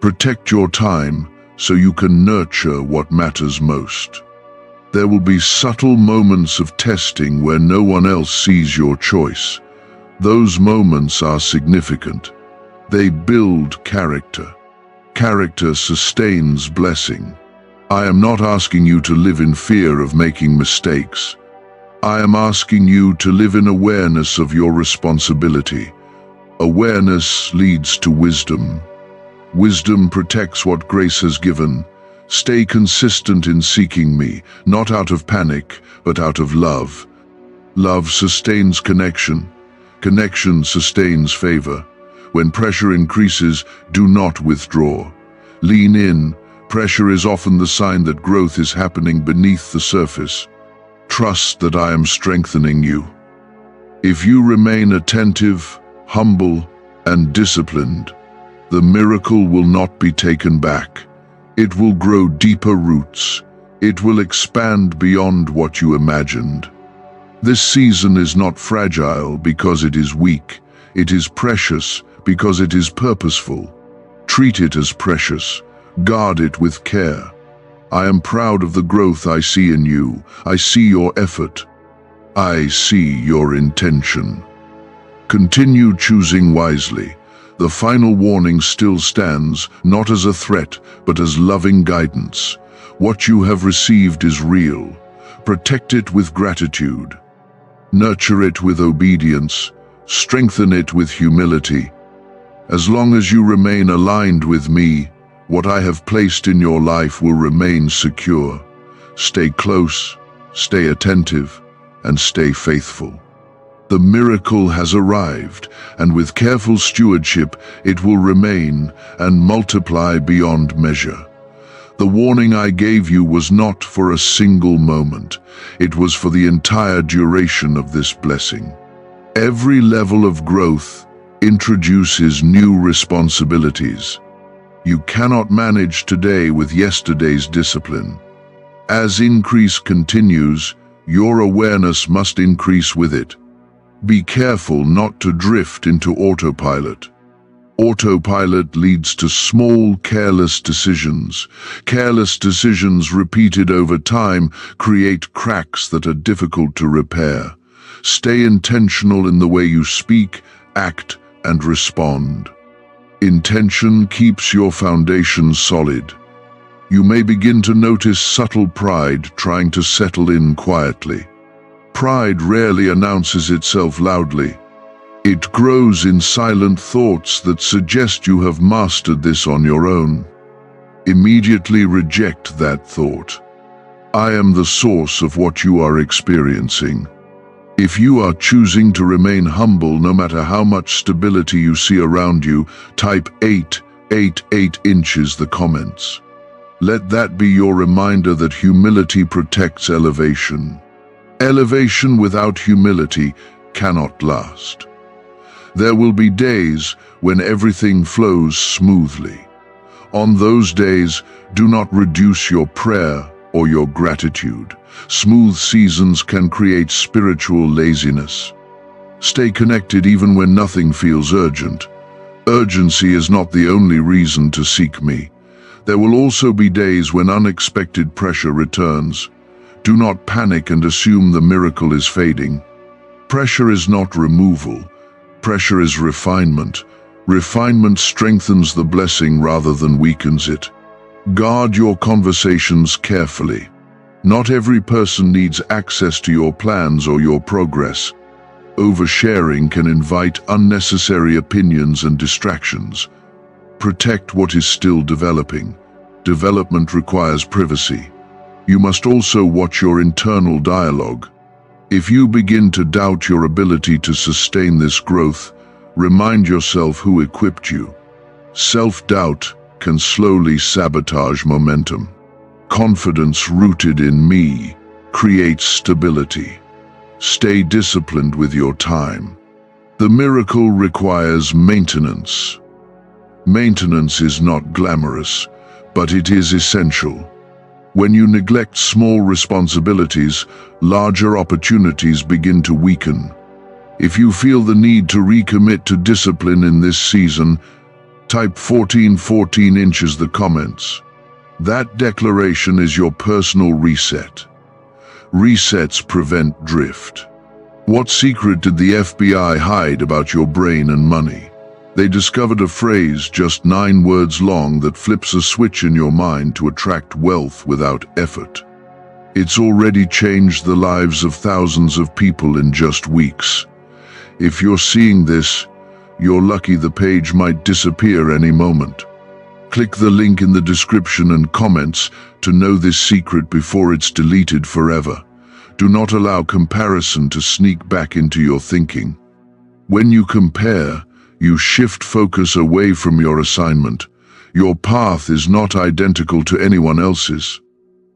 Protect your time so you can nurture what matters most. There will be subtle moments of testing where no one else sees your choice. Those moments are significant. They build character. Character sustains blessing. I am not asking you to live in fear of making mistakes. I am asking you to live in awareness of your responsibility. Awareness leads to wisdom. Wisdom protects what grace has given. Stay consistent in seeking me, not out of panic, but out of love. Love sustains connection. Connection sustains favor. When pressure increases, do not withdraw. Lean in. Pressure is often the sign that growth is happening beneath the surface. Trust that I am strengthening you. If you remain attentive, humble, and disciplined, the miracle will not be taken back. It will grow deeper roots. It will expand beyond what you imagined. This season is not fragile because it is weak. It is precious because it is purposeful. Treat it as precious. Guard it with care. I am proud of the growth I see in you. I see your effort. I see your intention. Continue choosing wisely. The final warning still stands, not as a threat, but as loving guidance. What you have received is real. Protect it with gratitude. Nurture it with obedience. Strengthen it with humility. As long as you remain aligned with me, what I have placed in your life will remain secure. Stay close, stay attentive, and stay faithful. The miracle has arrived, and with careful stewardship, it will remain and multiply beyond measure. The warning I gave you was not for a single moment. It was for the entire duration of this blessing. Every level of growth introduces new responsibilities. You cannot manage today with yesterday's discipline. As increase continues, your awareness must increase with it. Be careful not to drift into autopilot. Autopilot leads to small, careless decisions. Careless decisions repeated over time create cracks that are difficult to repair. Stay intentional in the way you speak, act, and respond. Intention keeps your foundation solid. You may begin to notice subtle pride trying to settle in quietly. Pride rarely announces itself loudly. It grows in silent thoughts that suggest you have mastered this on your own. Immediately reject that thought. I am the source of what you are experiencing. If you are choosing to remain humble no matter how much stability you see around you, type 8 inches the comments. Let that be your reminder that humility protects elevation. Elevation without humility cannot last. There will be days when everything flows smoothly. On those days, do not reduce your prayer or your gratitude. Smooth seasons can create spiritual laziness. Stay connected even when nothing feels urgent. Urgency is not the only reason to seek me. There will also be days when unexpected pressure returns. Do not panic and assume the miracle is fading. Pressure is not removal. Pressure is refinement. Refinement strengthens the blessing rather than weakens it. Guard your conversations carefully. Not every person needs access to your plans or your progress. Oversharing can invite unnecessary opinions and distractions. Protect what is still developing. Development requires privacy. You must also watch your internal dialogue. If you begin to doubt your ability to sustain this growth, remind yourself who equipped you. Self-doubt can slowly sabotage momentum. Confidence rooted in me creates stability. Stay disciplined with your time. The miracle requires maintenance. Maintenance is not glamorous, but it is essential. When you neglect small responsibilities, larger opportunities begin to weaken. If you feel the need to recommit to discipline in this season, type 14 inches the comments. That declaration is your personal reset. Resets prevent drift. What secret did the FBI hide about your brain and money? They discovered a phrase just 9 words long that flips a switch in your mind to attract wealth without effort. It's already changed the lives of thousands of people in just weeks. If you're seeing this, you're lucky. The page might disappear any moment. Click the link in the description and comments to know this secret before it's deleted forever. Do not allow comparison to sneak back into your thinking. When you compare, you shift focus away from your assignment. Your path is not identical to anyone else's.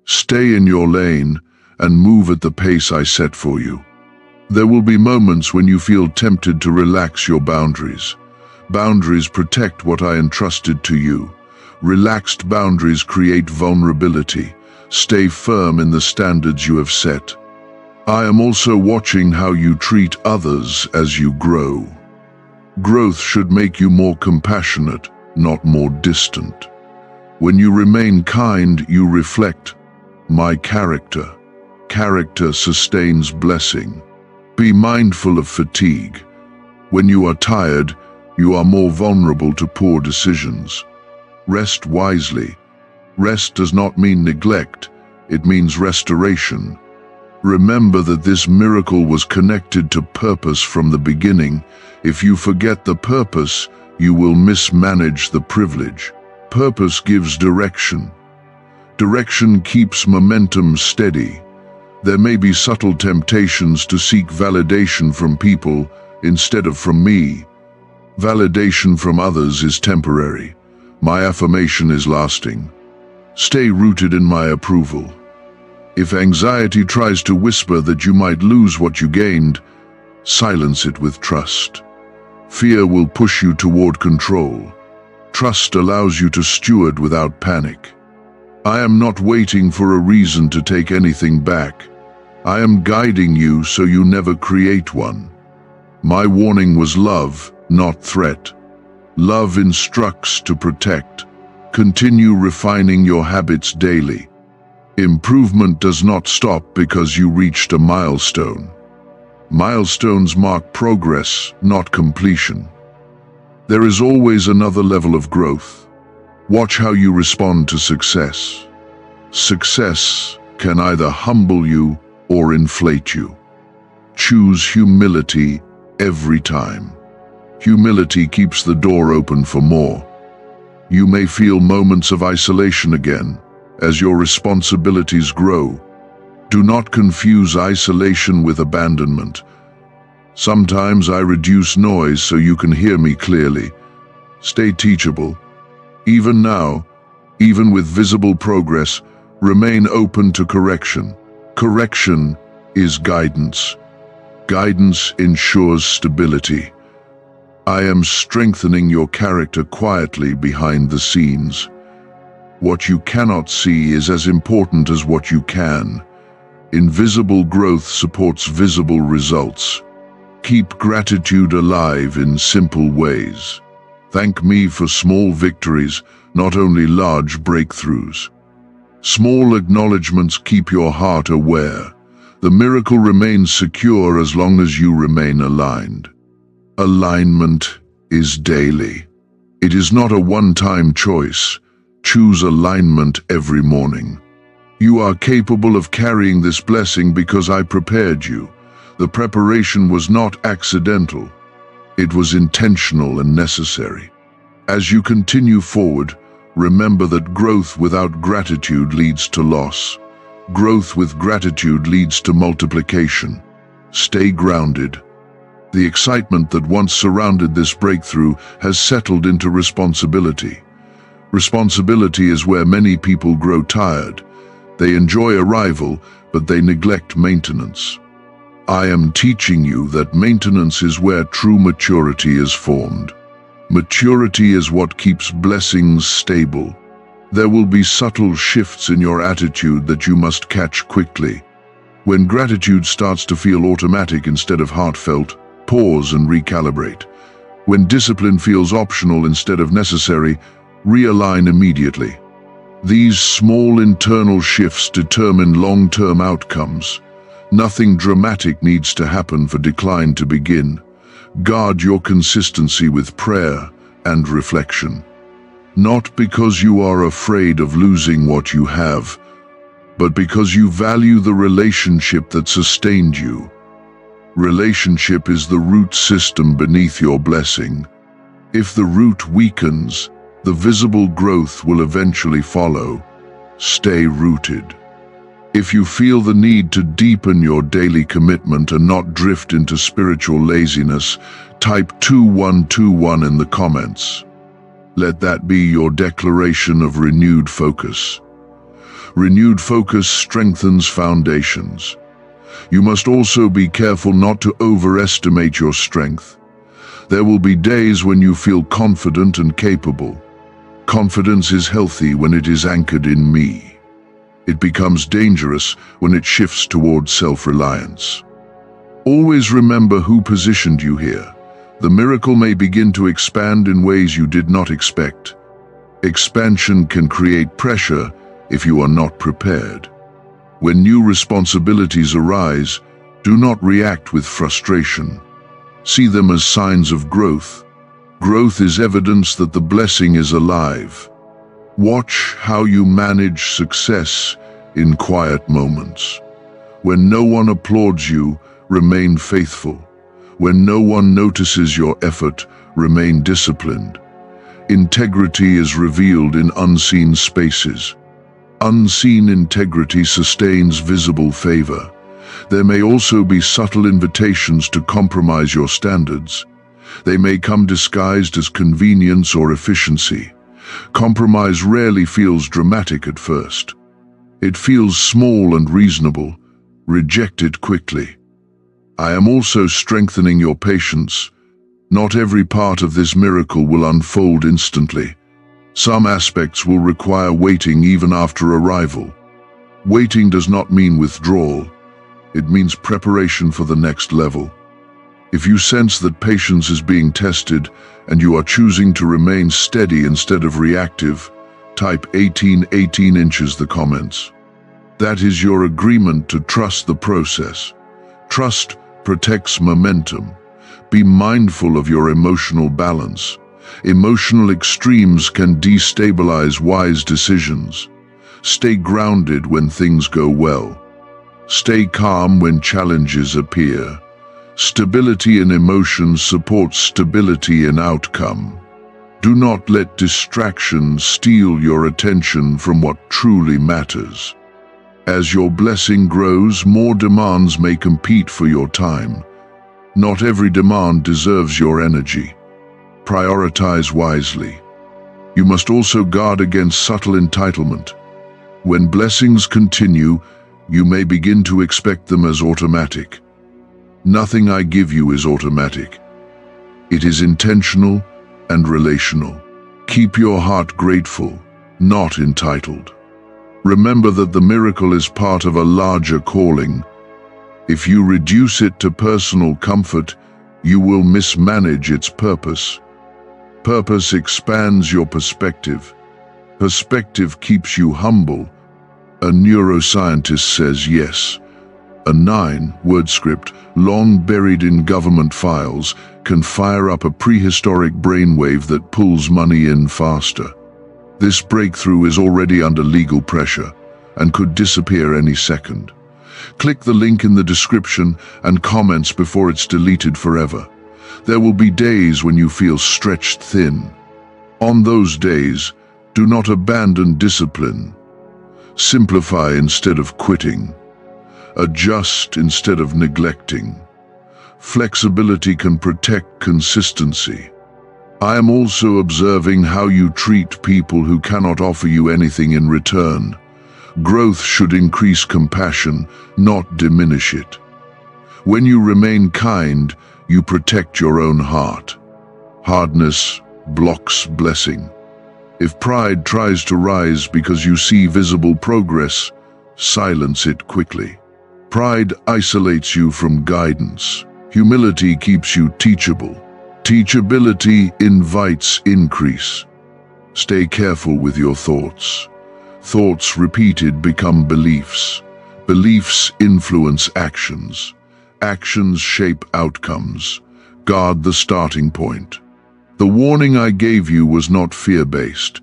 Stay in your lane and move at the pace I set for you. There will be moments when you feel tempted to relax your boundaries. Boundaries protect what I entrusted to you. Relaxed boundaries create vulnerability. Stay firm in the standards you have set. I am also watching how you treat others as you grow. Growth should make you more compassionate, not more distant. When you remain kind, you reflect my character. Character sustains blessing. Be mindful of fatigue. When you are tired, you are more vulnerable to poor decisions. Rest wisely. Rest does not mean neglect, it means restoration. Remember that this miracle was connected to purpose from the beginning. If you forget the purpose, you will mismanage the privilege. Purpose gives direction. Direction keeps momentum steady. There may be subtle temptations to seek validation from people instead of from me. Validation from others is temporary. My affirmation is lasting. Stay rooted in my approval. If anxiety tries to whisper that you might lose what you gained, silence it with trust. Fear will push you toward control. Trust allows you to steward without panic. I am not waiting for a reason to take anything back. I am guiding you so you never create one. My warning was love, not threat. Love instructs to protect. Continue refining your habits daily. Improvement does not stop because you reached a milestone. Milestones mark progress, not completion. There is always another level of growth. Watch how you respond to success. Success can either humble you or inflate you. Choose humility every time. Humility keeps the door open for more. You may feel moments of isolation again as your responsibilities grow. Do not confuse isolation with abandonment. Sometimes I reduce noise so you can hear me clearly. Stay teachable. Even now, even with visible progress, remain open to correction. Correction is guidance. Guidance ensures stability. I am strengthening your character quietly behind the scenes. What you cannot see is as important as what you can. Invisible growth supports visible results. Keep gratitude alive in simple ways. Thank me for small victories, not only large breakthroughs. Small acknowledgements keep your heart aware. The miracle remains secure as long as you remain aligned. Alignment is daily. It is not a one-time choice. Choose alignment every morning. You are capable of carrying this blessing because I prepared you. The preparation was not accidental. It was intentional and necessary. As you continue forward, remember that growth without gratitude leads to loss. Growth with gratitude leads to multiplication. Stay grounded. The excitement that once surrounded this breakthrough has settled into responsibility. Responsibility is where many people grow tired. They enjoy arrival, but they neglect maintenance. I am teaching you that maintenance is where true maturity is formed. Maturity is what keeps blessings stable. There will be subtle shifts in your attitude that you must catch quickly. When gratitude starts to feel automatic instead of heartfelt, pause and recalibrate. When discipline feels optional instead of necessary, realign immediately. These small internal shifts determine long-term outcomes. Nothing dramatic needs to happen for decline to begin. Guard your consistency with prayer and reflection. Not because you are afraid of losing what you have, but because you value the relationship that sustained you. Relationship is the root system beneath your blessing. If the root weakens, the visible growth will eventually follow. Stay rooted. If you feel the need to deepen your daily commitment and not drift into spiritual laziness, type 2121 in the comments. Let that be your declaration of renewed focus. Renewed focus strengthens foundations. You must also be careful not to overestimate your strength. There will be days when you feel confident and capable. Confidence is healthy when it is anchored in me. It becomes dangerous when it shifts towards self-reliance. Always remember who positioned you here. The miracle may begin to expand in ways you did not expect. Expansion can create pressure if you are not prepared. When new responsibilities arise, do not react with frustration. See them as signs of growth. Growth is evidence that the blessing is alive. Watch how you manage success in quiet moments. When no one applauds you, remain faithful. When no one notices your effort, remain disciplined. Integrity is revealed in unseen spaces. Unseen integrity sustains visible favor. There may also be subtle invitations to compromise your standards. They may come disguised as convenience or efficiency. Compromise rarely feels dramatic at first. It feels small and reasonable. Reject it quickly. I am also strengthening your patience. Not every part of this miracle will unfold instantly. Some aspects will require waiting even after arrival. Waiting does not mean withdrawal. It means preparation for the next level. If you sense that patience is being tested and you are choosing to remain steady instead of reactive, type 18 inches the comments. That is your agreement to trust the process. Trust protects momentum. Be mindful of your emotional balance. Emotional extremes can destabilize wise decisions. Stay grounded when things go well. Stay calm when challenges appear. Stability in emotions supports stability in outcome. Do not let distractions steal your attention from what truly matters. As your blessing grows, more demands may compete for your time. Not every demand deserves your energy. Prioritize wisely. You must also guard against subtle entitlement. When blessings continue, you may begin to expect them as automatic. Nothing I give you is automatic. It is intentional and relational. Keep your heart grateful, not entitled. Remember that the miracle is part of a larger calling. If you reduce it to personal comfort, you will mismanage its purpose. Purpose expands your perspective. Perspective keeps you humble. A neuroscientist says yes. A 9-word script, long buried in government files, can fire up a prehistoric brainwave that pulls money in faster. This breakthrough is already under legal pressure and could disappear any second. Click the link in the description and comments before it's deleted forever. There will be days when you feel stretched thin. On those days, do not abandon discipline. Simplify instead of quitting. Adjust instead of neglecting. Flexibility can protect consistency. I am also observing how you treat people who cannot offer you anything in return. Growth should increase compassion, not diminish it. When you remain kind, you protect your own heart. Hardness blocks blessing. If pride tries to rise because you see visible progress, silence it quickly. Pride isolates you from guidance. Humility keeps you teachable. Teachability invites increase. Stay careful with your thoughts. Thoughts repeated become beliefs. Beliefs influence actions. Actions shape outcomes. Guard the starting point. The warning I gave you was not fear-based.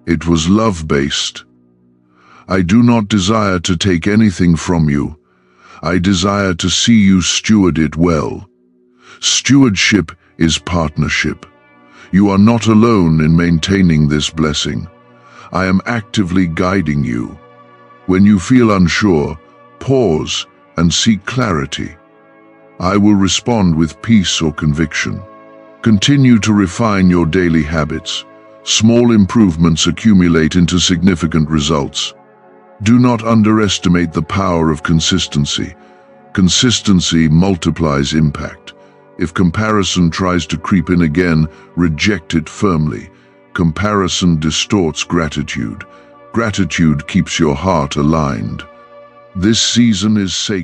It was love-based. I do not desire to take anything from you. I desire to see you steward it well. Stewardship is partnership. You are not alone in maintaining this blessing. I am actively guiding you. When you feel unsure, pause and seek clarity. I will respond with peace or conviction. Continue to refine your daily habits. Small improvements accumulate into significant results. Do not underestimate the power of consistency. Consistency multiplies impact. If comparison tries to creep in again, reject it firmly. Comparison distorts gratitude. Gratitude keeps your heart aligned. This season is sacred.